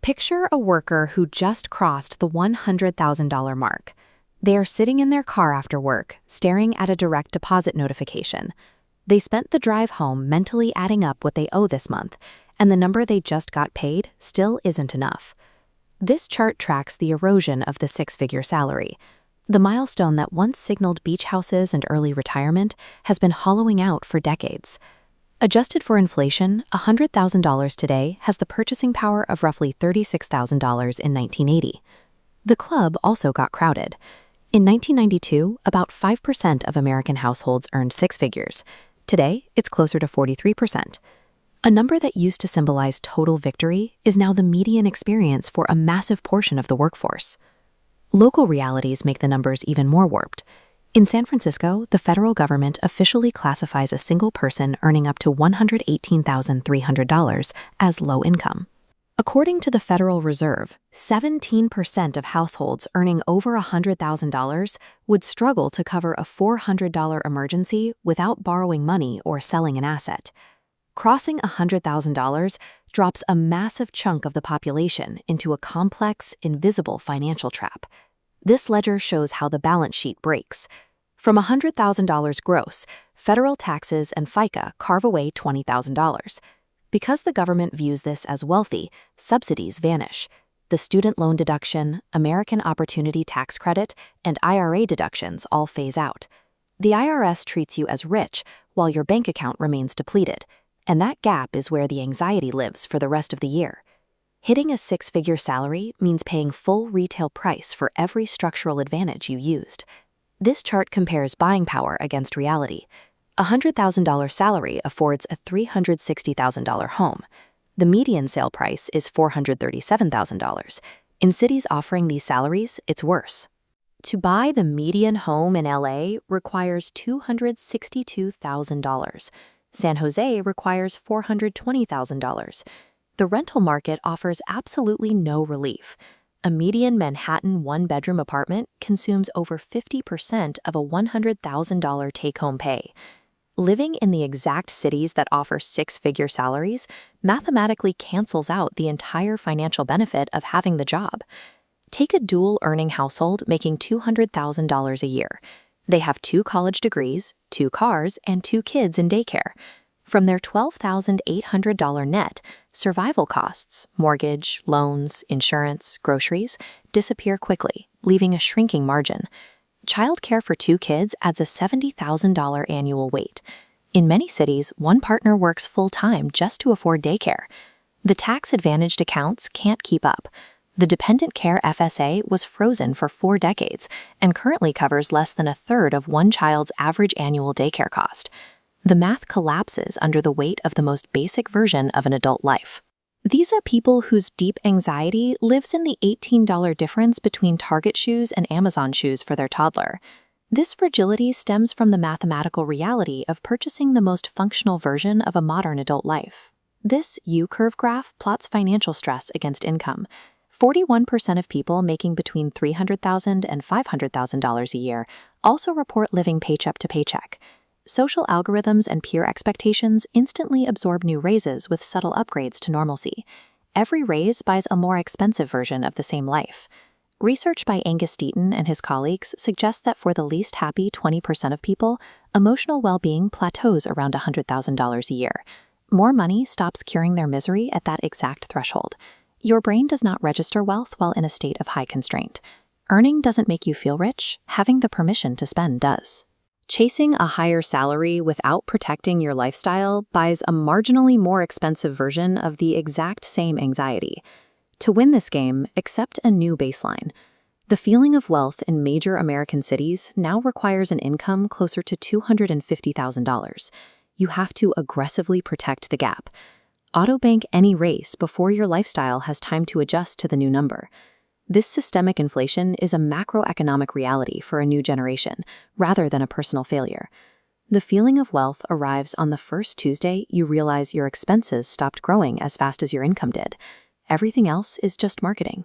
Picture a worker who just crossed the $100,000 mark. They are sitting in their car after work, staring at a direct deposit notification. They spent the drive home mentally adding up what they owe this month, and the number they just got paid still isn't enough. This chart tracks the erosion of the six-figure salary. The milestone that once signaled beach houses and early retirement has been hollowing out for decades. Adjusted for inflation, $100,000 today has the purchasing power of roughly $36,000 in 1980. The club also got crowded. In 1992, about 5% of American households earned six figures. Today, it's closer to 43%. A number that used to symbolize total victory is now the median experience for a massive portion of the workforce. Local realities make the numbers even more warped. In San Francisco, the federal government officially classifies a single person earning up to $118,300 as low income. According to the Federal Reserve, 17% of households earning over $100,000 would struggle to cover a $400 emergency without borrowing money or selling an asset. Crossing $100,000 drops a massive chunk of the population into a complex, invisible financial trap. This ledger shows how the balance sheet breaks. From $100,000 gross, federal taxes and FICA carve away $20,000. Because the government views this as wealthy, subsidies vanish. The student loan deduction, American Opportunity Tax Credit, and IRA deductions all phase out. The IRS treats you as rich while your bank account remains depleted, and that gap is where the anxiety lives for the rest of the year. Hitting a six-figure salary means paying full retail price for every structural advantage you used. This chart compares buying power against reality. A $100,000 salary affords a $360,000 home. The median sale price is $437,000. In cities offering these salaries, it's worse. To buy the median home in LA requires $262,000. San Jose requires $420,000. The rental market offers absolutely no relief. A median Manhattan one-bedroom apartment consumes over 50% of a $100,000 take-home pay. Living in the exact cities that offer six-figure salaries mathematically cancels out the entire financial benefit of having the job. Take a dual-earning household making $200,000 a year. They have 2 college degrees, 2 cars, and 2 kids in daycare. From their $12,800 net, survival costs, mortgage, loans, insurance, groceries, disappear quickly, leaving a shrinking margin. Childcare for 2 kids adds a $70,000 annual weight. In many cities, one partner works full-time just to afford daycare. The tax-advantaged accounts can't keep up. The Dependent Care FSA was frozen for 4 decades and currently covers less than a third of one child's average annual daycare cost. The math collapses under the weight of the most basic version of an adult life. These are people whose deep anxiety lives in the $18 difference between Target shoes and Amazon shoes for their toddler. This fragility stems from the mathematical reality of purchasing the most functional version of a modern adult life. This U-curve graph plots financial stress against income. 41% of people making between $300,000 and $500,000 a year also report living paycheck to paycheck. Social algorithms and peer expectations instantly absorb new raises with subtle upgrades to normalcy. Every raise buys a more expensive version of the same life. Research by Angus Deaton and his colleagues suggests that for the least happy 20% of people, emotional well-being plateaus around $100,000 a year. More money stops curing their misery at that exact threshold. Your brain does not register wealth while in a state of high constraint. Earning doesn't make you feel rich, having the permission to spend does. Chasing a higher salary without protecting your lifestyle buys a marginally more expensive version of the exact same anxiety. To win this game, accept a new baseline. The feeling of wealth in major American cities now requires an income closer to $250,000. You have to aggressively protect the gap. Autobank any race before your lifestyle has time to adjust to the new number. This systemic inflation is a macroeconomic reality for a new generation, rather than a personal failure. The feeling of wealth arrives on the first Tuesday you realize your expenses stopped growing as fast as your income did. Everything else is just marketing.